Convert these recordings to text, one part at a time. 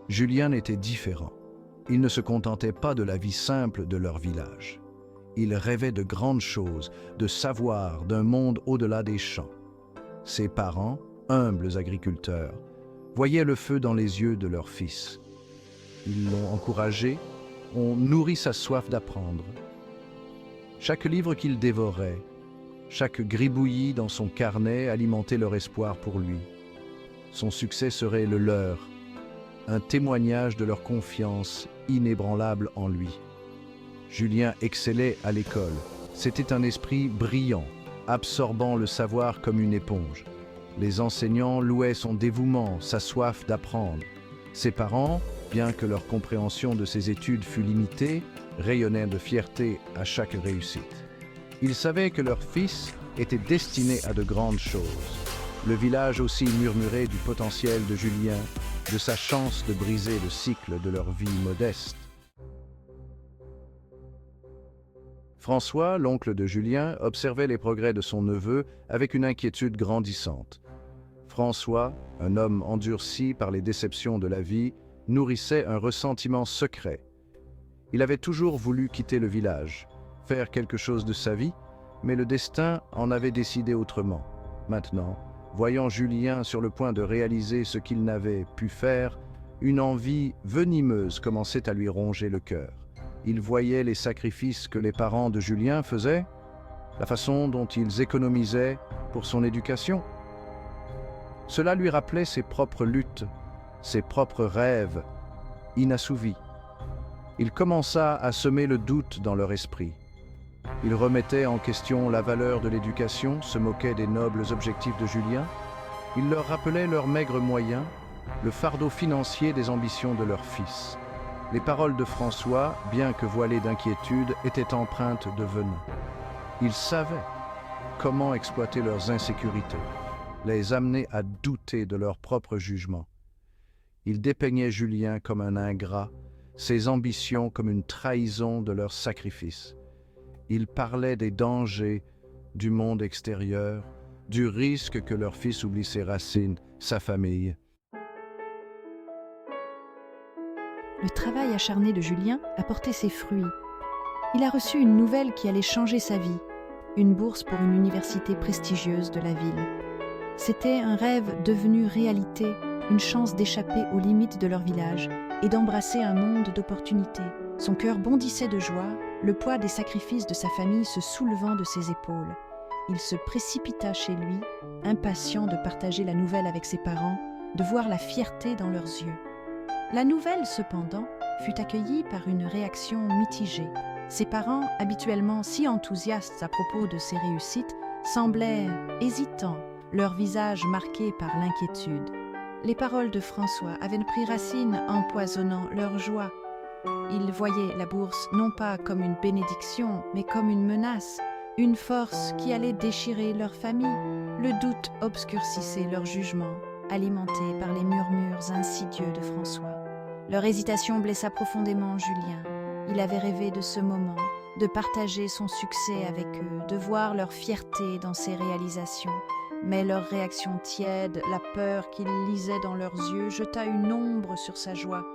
Julien était différent. Il ne se contentait pas de la vie simple de leur village. Il rêvait de grandes choses, de savoir, d'un monde au-delà des champs. Ses parents, humbles agriculteurs, voyaient le feu dans les yeux de leur fils. Ils l'ont encouragé, ont nourri sa soif d'apprendre. Chaque livre qu'il dévorait, chaque gribouillis dans son carnet alimentait leur espoir pour lui. Son succès serait le leur, un témoignage de leur confiance inébranlable en lui. Julien excellait à l'école. C'était un esprit brillant, absorbant le savoir comme une éponge. Les enseignants louaient son dévouement, sa soif d'apprendre. Ses parents, bien que leur compréhension de ses études fût limitée, rayonnaient de fierté à chaque réussite. Ils savaient que leur fils était destiné à de grandes choses. Le village aussi murmurait du potentiel de Julien, de sa chance de briser le cycle de leur vie modeste. François, l'oncle de Julien, observait les progrès de son neveu avec une inquiétude grandissante. François, un homme endurci par les déceptions de la vie, nourrissait un ressentiment secret. Il avait toujours voulu quitter le village, faire quelque chose de sa vie, mais le destin en avait décidé autrement. Maintenant, voyant Julien sur le point de réaliser ce qu'il n'avait pu faire, une envie venimeuse commençait à lui ronger le cœur. Il voyait les sacrifices que les parents de Julien faisaient, la façon dont ils économisaient pour son éducation. Cela lui rappelait ses propres luttes, ses propres rêves inassouvis. Il commença à semer le doute dans leur esprit. Il remettait en question la valeur de l'éducation, se moquait des nobles objectifs de Julien. Il leur rappelait leurs maigres moyens, le fardeau financier des ambitions de leur fils. Les paroles de François, bien que voilées d'inquiétude, étaient empreintes de venin. Il savait comment exploiter leurs insécurités, les amener à douter de leur propre jugement. Il dépeignait Julien comme un ingrat, ses ambitions comme une trahison de leur sacrifice. Il parlait des dangers du monde extérieur, du risque que leur fils oublie ses racines, sa famille. Le travail acharné de Julien a porté ses fruits. Il a reçu une nouvelle qui allait changer sa vie, une bourse pour une université prestigieuse de la ville. C'était un rêve devenu réalité, une chance d'échapper aux limites de leur village et d'embrasser un monde d'opportunités. Son cœur bondissait de joie, le poids des sacrifices de sa famille se soulevant de ses épaules. Il se précipita chez lui, impatient de partager la nouvelle avec ses parents, de voir la fierté dans leurs yeux. La nouvelle, cependant, fut accueillie par une réaction mitigée. Ses parents, habituellement si enthousiastes à propos de ses réussites, semblaient hésitants, leur visage marqué par l'inquiétude. Les paroles de François avaient pris racine, empoisonnant leur joie. Ils voyaient la bourse non pas comme une bénédiction, mais comme une menace, une force qui allait déchirer leur famille. Le doute obscurcissait leur jugement, alimenté par les murmures insidieux de François. Leur hésitation blessa profondément Julien. Il avait rêvé de ce moment, de partager son succès avec eux, de voir leur fierté dans ses réalisations. Mais leur réaction tiède, la peur qu'il lisait dans leurs yeux, jeta une ombre sur sa joie.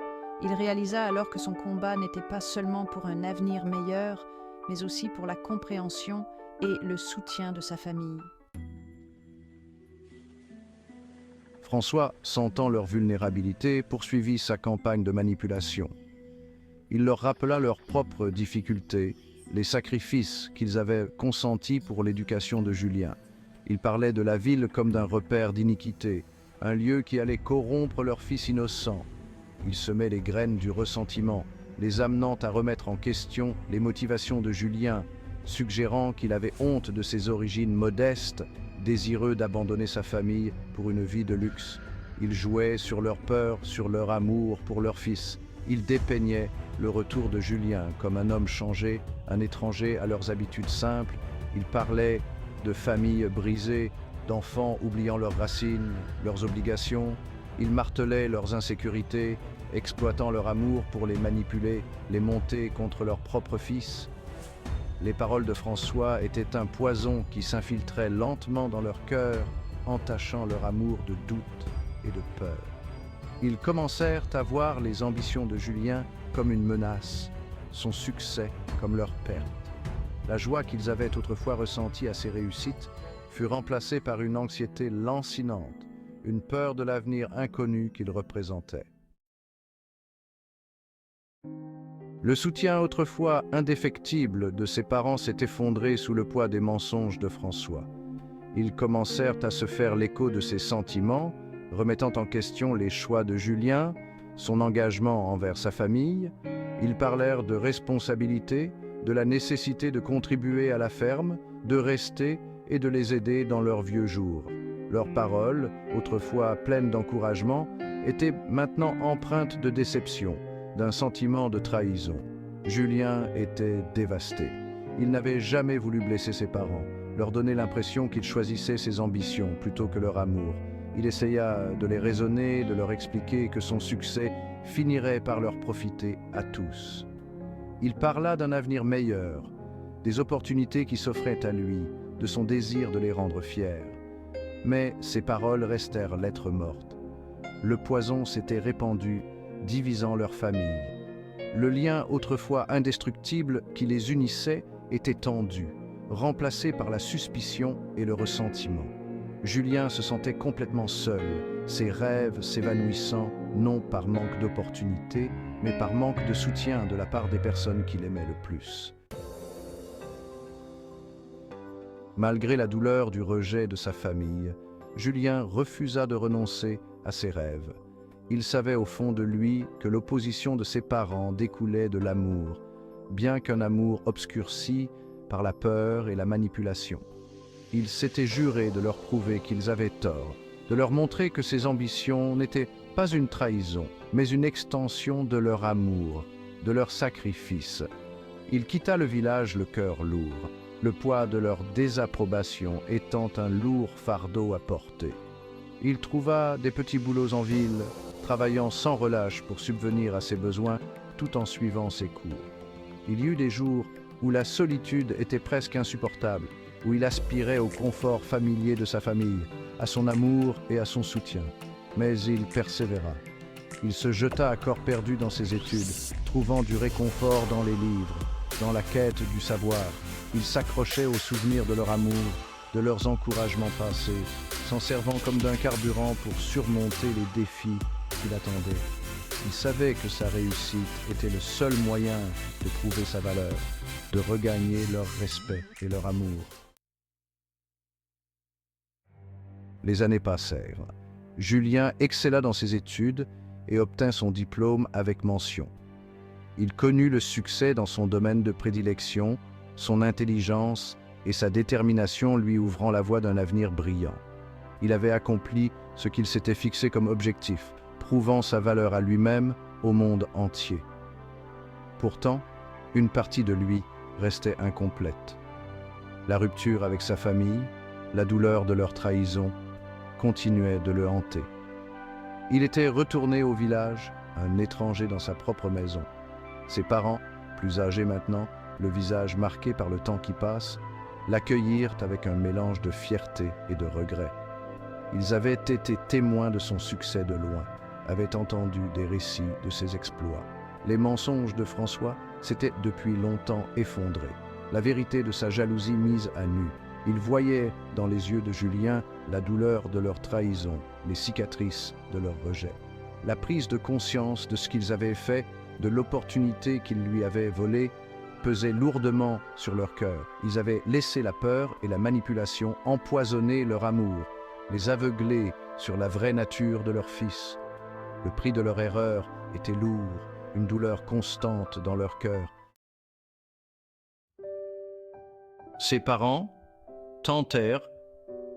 Il réalisa alors que son combat n'était pas seulement pour un avenir meilleur, mais aussi pour la compréhension et le soutien de sa famille. François, sentant leur vulnérabilité, poursuivit sa campagne de manipulation. Il leur rappela leurs propres difficultés, les sacrifices qu'ils avaient consentis pour l'éducation de Julien. Il parlait de la ville comme d'un repère d'iniquité, un lieu qui allait corrompre leur fils innocent. Il semait les graines du ressentiment, les amenant à remettre en question les motivations de Julien, suggérant qu'il avait honte de ses origines modestes, désireux d'abandonner sa famille pour une vie de luxe. Il jouait sur leur peur, sur leur amour pour leur fils. Il dépeignait le retour de Julien comme un homme changé, un étranger à leurs habitudes simples. Il parlait de familles brisées, d'enfants oubliant leurs racines, leurs obligations. Il martelait leurs insécurités, exploitant leur amour pour les manipuler, les monter contre leur propre fils. Les paroles de François étaient un poison qui s'infiltrait lentement dans leur cœur, entachant leur amour de doute et de peur. Ils commencèrent à voir les ambitions de Julien comme une menace, son succès comme leur perte. La joie qu'ils avaient autrefois ressentie à ces réussites fut remplacée par une anxiété lancinante, une peur de l'avenir inconnu qu'ils représentaient. Le soutien autrefois indéfectible de ses parents s'est effondré sous le poids des mensonges de François. Ils commencèrent à se faire l'écho de ses sentiments, remettant en question les choix de Julien, son engagement envers sa famille. Ils parlèrent de responsabilité, de la nécessité de contribuer à la ferme, de rester et de les aider dans leurs vieux jours. Leurs paroles, autrefois pleines d'encouragement, étaient maintenant empreintes de déception, d'un sentiment de trahison. Julien était dévasté. Il n'avait jamais voulu blesser ses parents, leur donner l'impression qu'il choisissait ses ambitions plutôt que leur amour. Il essaya de les raisonner, de leur expliquer que son succès finirait par leur profiter à tous. Il parla d'un avenir meilleur, des opportunités qui s'offraient à lui, de son désir de les rendre fiers. Mais ces paroles restèrent lettres mortes. Le poison s'était répandu, divisant leur famille. Le lien autrefois indestructible qui les unissait était tendu, remplacé par la suspicion et le ressentiment. Julien se sentait complètement seul, ses rêves s'évanouissant non par manque d'opportunités, mais par manque de soutien de la part des personnes qu'il aimait le plus. Malgré la douleur du rejet de sa famille, Julien refusa de renoncer à ses rêves. Il savait au fond de lui que l'opposition de ses parents découlait de l'amour, bien qu'un amour obscurci par la peur et la manipulation. Il s'était juré de leur prouver qu'ils avaient tort, de leur montrer que ses ambitions n'étaient pas une trahison, mais une extension de leur amour, de leur sacrifice. Il quitta le village le cœur lourd, le poids de leur désapprobation étant un lourd fardeau à porter. Il trouva des petits boulots en ville, travaillant sans relâche pour subvenir à ses besoins tout en suivant ses cours. Il y eut des jours où la solitude était presque insupportable, où il aspirait au confort familier de sa famille, à son amour et à son soutien. Mais il persévéra. Il se jeta à corps perdu dans ses études, trouvant du réconfort dans les livres, dans la quête du savoir. Il s'accrochait aux souvenirs de leur amour, de leurs encouragements passés, s'en servant comme d'un carburant pour surmonter les défis qui l'attendaient. Il savait que sa réussite était le seul moyen de prouver sa valeur, de regagner leur respect et leur amour. Les années passèrent. Julien excella dans ses études et obtint son diplôme avec mention. Il connut le succès dans son domaine de prédilection, son intelligence et sa détermination lui ouvrant la voie d'un avenir brillant. Il avait accompli ce qu'il s'était fixé comme objectif, prouvant sa valeur à lui-même, au monde entier. Pourtant, une partie de lui restait incomplète. La rupture avec sa famille, la douleur de leur trahison, continuaient de le hanter. Il était retourné au village, un étranger dans sa propre maison. Ses parents, plus âgés maintenant, le visage marqué par le temps qui passe, l'accueillirent avec un mélange de fierté et de regret. Ils avaient été témoins de son succès de loin, avaient entendu des récits de ses exploits. Les mensonges de François s'étaient depuis longtemps effondrés, la vérité de sa jalousie mise à nu. Ils voyaient dans les yeux de Julien la douleur de leur trahison, les cicatrices de leur rejet. La prise de conscience de ce qu'ils avaient fait, de l'opportunité qu'ils lui avaient volée, pesait lourdement sur leur cœur. Ils avaient laissé la peur et la manipulation empoisonner leur amour, les aveugler sur la vraie nature de leur fils. Le prix de leur erreur était lourd, une douleur constante dans leur cœur. Ses parents tentèrent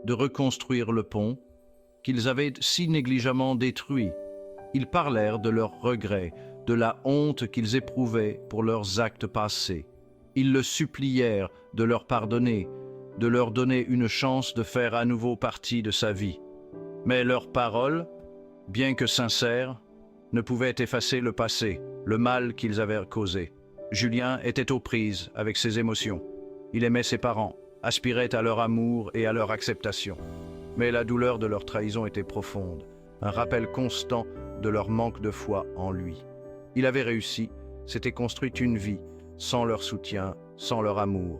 de reconstruire le pont qu'ils avaient si négligemment détruit. Ils parlèrent de leurs regrets, de la honte qu'ils éprouvaient pour leurs actes passés. Ils le supplièrent de leur pardonner, de leur donner une chance de faire à nouveau partie de sa vie. Mais leurs paroles, bien que sincères, ne pouvaient effacer le passé, le mal qu'ils avaient causé. Julien était aux prises avec ses émotions. Il aimait ses parents, aspirait à leur amour et à leur acceptation. Mais la douleur de leur trahison était profonde. un rappel constant de leur manque de foi en lui. Il avait réussi, s'était construit une vie, sans leur soutien, sans leur amour.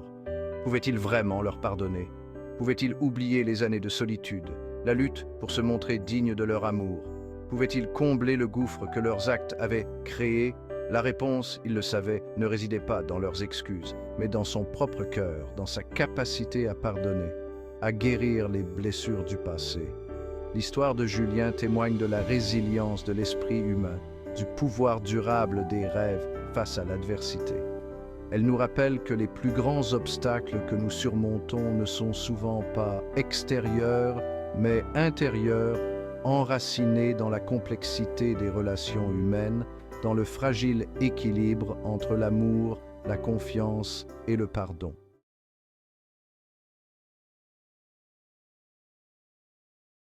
Pouvait-il vraiment leur pardonner? Pouvait-il oublier les années de solitude, la lutte pour se montrer digne de leur amour? Pouvait-il combler le gouffre que leurs actes avaient créé? La réponse, il le savait, ne résidait pas dans leurs excuses, mais dans son propre cœur, dans sa capacité à pardonner, à guérir les blessures du passé. L'histoire de Julien témoigne de la résilience de l'esprit humain, du pouvoir durable des rêves face à l'adversité. Elle nous rappelle que les plus grands obstacles que nous surmontons ne sont souvent pas extérieurs, mais intérieurs, enracinés dans la complexité des relations humaines, dans le fragile équilibre entre l'amour, la confiance et le pardon.